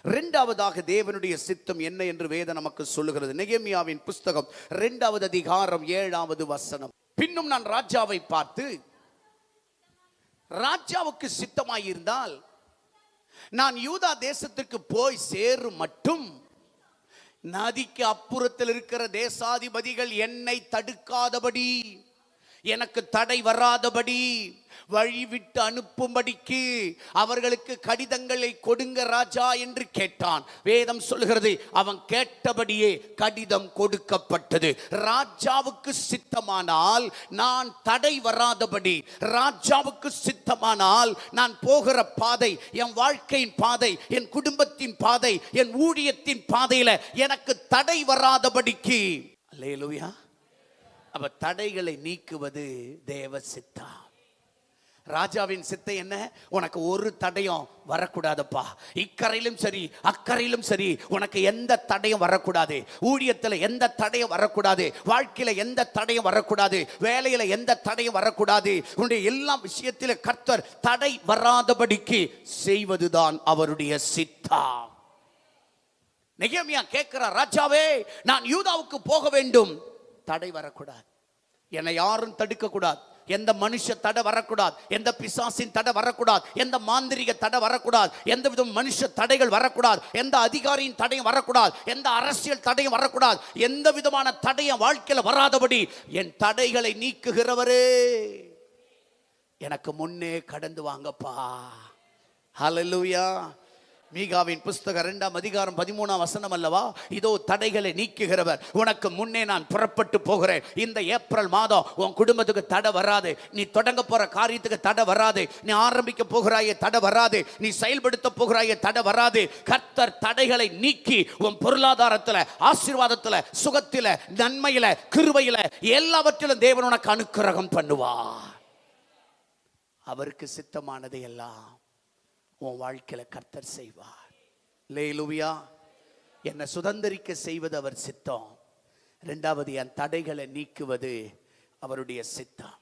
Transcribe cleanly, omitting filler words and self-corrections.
இரண்டாவதாக தேவனுடைய சித்தம் என்ன என்று வேதம் நமக்கு சொல்லுகிறது. நெகேமியாவின் புஸ்தகம் 2வது அதிகாரம் 7வது வசனம். பின்னும் நான் ராஜாவை பார்த்து, ராஜாவுக்கு சித்தமாயிருந்தால் நான் யூதா தேசத்திற்கு போய் சேரும் மட்டும் நதிக்கு அப்புறத்தில் இருக்கிற தேசாதிபதிகள் என்னை தடுக்காதபடி, எனக்கு தடை வராதபடி வழிவிட்டு அனுப்பும்படிக்கு அவர்களுக்கு கடிதங்களை கொடுங்க ராஜா என்று கேட்டான். வேதம் சொல்கிறது, அவன் கேட்டபடியே கடிதம் கொடுக்கப்பட்டது. ராஜாவுக்கு சித்தமானால் நான் தடை வராதபடி, ராஜாவுக்கு சித்தமானால் நான் போகிற பாதை, என் வாழ்க்கையின் பாதை, என் குடும்பத்தின் பாதை, என் ஊழியத்தின் பாதையில எனக்கு தடை வராதபடிக்கு. அல்லேலூயா. அப்ப தடைகளை நீக்குவது தேவ சித்தம். ராஜாவின் சித்தம் என்ன? உனக்கு ஒரு தடையும் வரக்கூடாதுப்பா. இக்கரையிலும் சரி அக்கறையிலும் சரி உனக்கு எந்த தடையும் வரக்கூடாது. ஊழியத்தில் எந்த தடையும் வரக்கூடாது. வாழ்க்கையில எந்த தடையும் வரக்கூடாது. வேலையில எந்த தடையும் வரக்கூடாது. உன்னுடைய எல்லா விஷயத்தில கர்த்தர் தடை வராதபடிக்கு செய்வதுதான் அவருடைய சித்தம். நெகேமியா கேட்கிறார், ராஜாவே, நான் யூதாவுக்கு போக வேண்டும், தடை வரக்கூடாது. என்னை யாரும் தடுக்க கூடாது. எந்த மனுஷ தடை வரக்கூடாது. எந்த பிசாசின் தடை வரக்கூடாது. எந்த மாந்திரிக தடை வரக்கூடாது. எந்த விதம் மனுஷ தடைகள் வரக்கூடாது. எந்த அதிகாரியின் தடையும் வரக்கூடாது. எந்த அரசியல் தடையும் வரக்கூடாது. எந்த விதமான தடையும் வாழ்க்கையில் வராதபடி என் தடைகளை நீக்குகிறவரே எனக்கு முன்னே கடந்து வாங்கப்பா. ஹல்லேலூயா. மீகாவின் புஸ்தகம் 2ஆம் அதிகாரம் 13ஆம் வசனம் அல்லவா? இதோ தடைகளை நீக்குகிறவர், உனக்கு முன்னே நான் புறப்பட்டு போகிறேன். இந்த ஏப்ரல் மாதம் உன் குடும்பத்துக்கு தடை வராது. நீ தொடங்க போற காரியத்துக்கு தடை வராது. நீ ஆரம்பிக்க போகிறாயே தடை வராது. நீ செயல்படுத்த போகிறாயே தடை வராது. கர்த்தர் தடைகளை நீக்கி உன் பொருளாதாரத்துல, ஆசீர்வாதத்துல, சுகத்தில, நன்மையில, கிருபையில எல்லாவற்றிலும் தேவன் உனக்கு அனுக்கிரகம் பண்ணுவார். அவருக்கு சித்தமானதை எல்லாம் உன் வாழ்க்கையில கர்த்தர் செய்வார். அல்லேலூயா. என்னை சுதந்திரிக்க செய்வது அவர் சித்தம். இரண்டாவது, என் தடைகளை நீக்குவது அவருடைய சித்தம்.